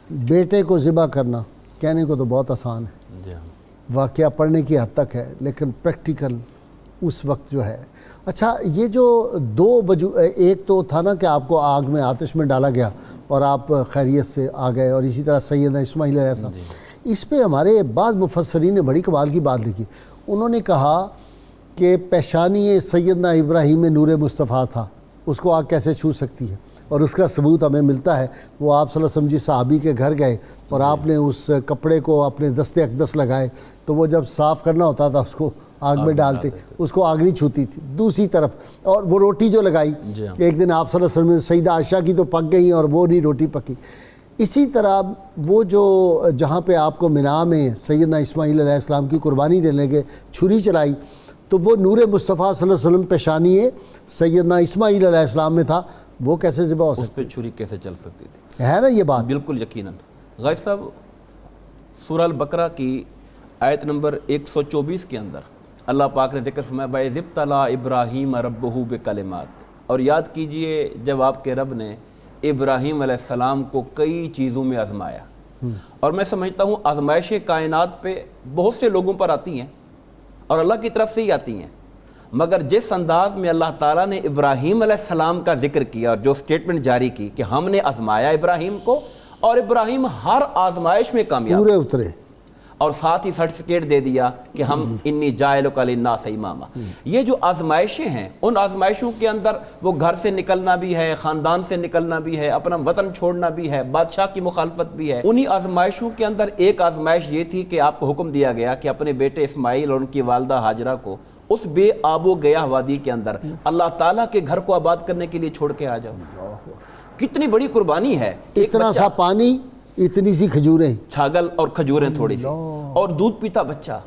بیٹے کو ذبح کرنا کہنے کو تو بہت آسان ہے، جی ہاں، واقعہ پڑھنے کی حد تک ہے، لیکن پریکٹیکل اس وقت جو ہے۔ اچھا، یہ جو دو ایک تو تھا نا کہ آپ کو آگ میں آتش میں ڈالا گیا اور آپ خیریت سے آ گئے، اور اسی طرح سیدنا اسماعیل علیہ السلام، اس پہ ہمارے بعض مفسرین نے بڑی کمال کی بات لکھی۔ انہوں نے کہا کہ پیشانی سیدنا ابراہیم میں نور مصطفیٰ تھا، اس کو آگ کیسے چھو سکتی ہے؟ اور اس کا ثبوت ہمیں ملتا ہے، وہ آپ صلی اللہ علیہ وسلم جی صحابی کے گھر گئے اور آپ نے اس کپڑے کو اپنے دست اقدس لگائے، تو وہ جب صاف کرنا ہوتا تھا اس کو آگ میں ڈالتے، اس کو آگ نہیں چھوتی تھی۔ دوسری طرف اور وہ روٹی جو لگائی، ایک دن آپ صلی اللہ علیہ وسلم سیدہ عائشہ کی تو پک گئی اور وہ نہیں روٹی پکی۔ اسی طرح وہ جو جہاں پہ آپ کو مینا میں سیدنا اسماعیل علیہ السلام کی قربانی دینے کے چھری چلائی، تو وہ نور مصطفیٰ صلی اللہ علیہ وسلم پیشانی سیدنا اسماعیل علیہ السلام میں تھا، وہ کیسے ذبح ہو اس سکتی پہ چھری کیسے چل سکتی تھی؟ ہے نا یہ بات؟ بالکل یقیناً۔ غازی صاحب، سورہ البقرہ کی آیت نمبر 124 کے اندر اللہ پاک نے ذکر فرمایا وَإِذِ ابْتَلَىٰ إِبْرَاهِيمَ رَبُّهُ بِكَلِمَاتٍ، اور یاد کیجئے جب آپ کے رب نے ابراہیم علیہ السلام کو کئی چیزوں میں آزمایا، اور میں سمجھتا ہوں آزمائشیں کائنات پہ بہت سے لوگوں پر آتی ہیں اور اللہ کی طرف سے ہی آتی ہیں، مگر جس انداز میں اللہ تعالیٰ نے ابراہیم علیہ السلام کا ذکر کیا اور جو سٹیٹمنٹ جاری کی کہ ہم نے آزمایا ابراہیم کو اور ابراہیم ہر آزمائش میں کامیاب پورے اترے، اور ساتھ ہی سرٹیفکیٹ دے دیا کہ ہم انی جاعلک للناس اماما۔ یہ جو آزمائشیں ہیں، ان آزمائشوں کے اندر وہ گھر سے نکلنا بھی ہے، خاندان سے نکلنا بھی ہے، اپنا وطن چھوڑنا بھی ہے، بادشاہ کی مخالفت بھی ہے۔ انہی آزمائشوں کے اندر ایک آزمائش یہ تھی کہ آپ کو حکم دیا گیا کہ اپنے بیٹے اسماعیل اور ان کی والدہ ہاجرہ کو اس بے آب و گیاہ وادی کے اندر اللہ تعالیٰ کے گھر کو آباد کرنے کے لیے چھوڑ کے آ جاؤ۔ کتنی بڑی قربانی ہے، اتنا سا پانی، اتنی سی کھجوریں، چھاگل اور کھجوریں تھوڑی سی، اور دودھ پیتا بچہ،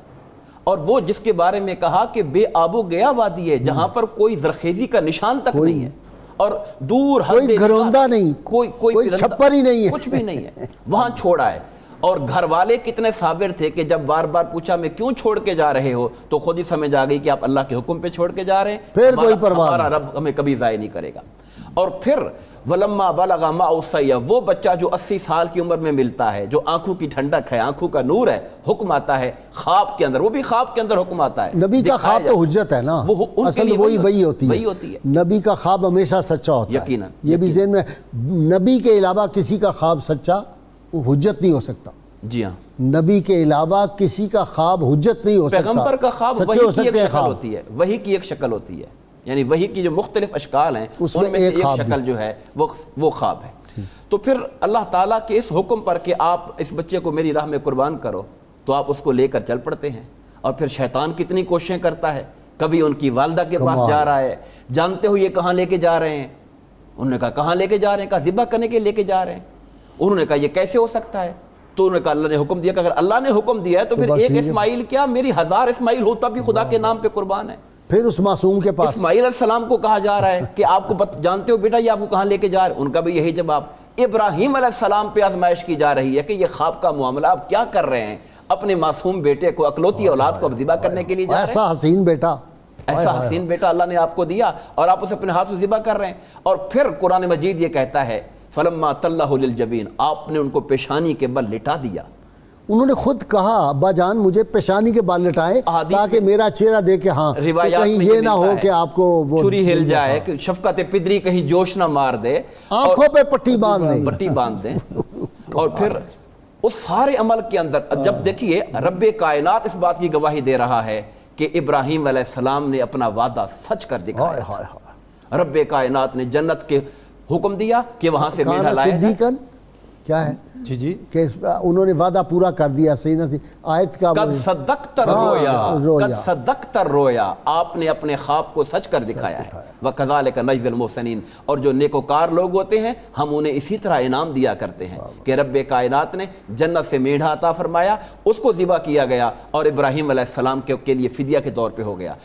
اور وہ جس کے بارے میں کہا کہ بے آب و گیا وادی ہے جہاں پر کوئی زرخیزی کا نشان تک نہیں ہے، اور دور کوئی گھروندہ نہیں، کوئی چھپر ہی نہیں ہے، کچھ بھی نہیں ہے، وہاں چھوڑا ہے۔ اور گھر والے کتنے صابر تھے کہ جب بار بار پوچھا میں کیوں چھوڑ کے جا رہے ہو، تو خود ہی سمجھ آ گئی کہ آپ اللہ کے حکم پہ چھوڑ کے جا رہے ہیں، پھر کوئی پرواہ ہمارا رب ہمیں کبھی ضائع نہیں کرے گا۔ اور پھر وَلَمَّا بَلَغَ مَعَهُ السَّعْيَ، وہ بچہ جو 80 سال کی عمر میں ملتا ہے، جو آنکھوں کی ٹھنڈک ہے، آنکھوں کا نور ہے، حکم آتا ہے خواب کے اندر، وہ بھی خواب کے اندر حکم آتا ہے۔ نبی کا خواب تو حجت ہے نا، اصل وہی ہوتی ہے، نبی کا خواب ہمیشہ سچا ہوتا ہے، یقیناً، یہ بھی ذہن میں، نبی کے علاوہ کسی کا خواب سچا وہ حجت نہیں ہو سکتا۔ جی ہاں، نبی کے علاوہ کسی کا خواب حجت نہیں ہو سکتا۔ پیغمبر کا خواب سچے ہو وحی کی ایک سکتے ہیں شکل ہوتی ہے، وحی کی ایک شکل ہوتی ہے، یعنی وحی کی جو مختلف اشکال ہیں اس ان میں میں سے ایک خواب شکل جو ہے وہ خواب ہے۔ تو پھر اللہ تعالیٰ کے اس حکم پر کہ آپ اس بچے کو میری راہ میں قربان کرو، تو آپ اس کو لے کر چل پڑتے ہیں، اور پھر شیطان کتنی کوششیں کرتا ہے، کبھی ان کی والدہ کے پاس جا رہا ہے، جانتے ہو یہ کہاں لے کے جا رہے ہیں، انہوں نے کہا کہاں لے کے جا رہے ہیں، کہا ذبح کرنے کے لے کے جا رہے ہیں، انہوں نے کہا یہ کیسے ہو سکتا ہے، تو انہوں نے کہا اللہ نے حکم دیا کہ اگر اللہ نے حکم دیا ہے تو پھر ایک اسماعیل کیا میری 1000 اسماعیل ہوتا بھی خدا کے نام پہ قربان ہے۔ پھر اس معصوم کے پاس اسماعیل علیہ السلام کو کہا جا رہا ہے کہ آپ کو جانتے ہو بیٹا یہ آپ کو کہاں لے کے جا رہے ہیں، ان کا بھی یہی جواب۔ ابراہیم علیہ السلام پہ آزمائش کی جا رہی ہے کہ یہ خواب کا معاملہ آپ کیا کر رہے ہیں، اپنے معصوم بیٹے کو، اکلوتی اولاد کو ذبح کرنے کے لیے جا رہے ہیں، ایسا حسین بیٹا، ایسا حسین بیٹا اللہ نے آپ کو دیا اور آپ اسے اپنے ہاتھ سے ذبح کر رہے ہیں۔ اور پھر قرآن مجید یہ کہتا ہے فَلَمَّا تَلَّهُ لِلْجَبِينِ، آپ نے ان کو پیشانی کے بل لٹا دیا۔ انہوں نے خود کہا ابا جان مجھے پیشانی کے بال لٹائیں تاکہ میرا چہرہ دیکھے، ہاں کہیں یہ نہ ہو کہ آپ کو چھری ہل جائے، کہ شفقت پدری کہیں جوش نہ مار دے، آنکھوں پہ پٹی باندھ دیں۔ اور پھر اس سارے عمل کے اندر جب دیکھیے رب کائنات اس بات کی گواہی دے رہا ہے کہ ابراہیم علیہ السلام نے اپنا وعدہ سچ کر دکھایا، رب کائنات نے جنت کے حکم دیا کہ وہاں سے میڑھا لایا جائے۔ کیا ہے جی کہ انہوں نے وعدہ پورا کر دیا، سیدنا سی آیت کا قد صدقت الرؤیا، قد صدقت الرؤیا، آپ نے اپنے خواب کو سچ کر دکھایا ہے۔ وَكَذَلِكَ نَجْزِي الْمُحْسِنِينَ، اور جو نیکوکار لوگ ہوتے ہیں ہم انہیں اسی طرح انعام دیا کرتے ہیں کہ رب کائنات نے جنت سے میڑھا عطا فرمایا، اس کو ذبح کیا گیا اور ابراہیم علیہ السلام کے لیے فدیہ کے طور پہ ہو گیا۔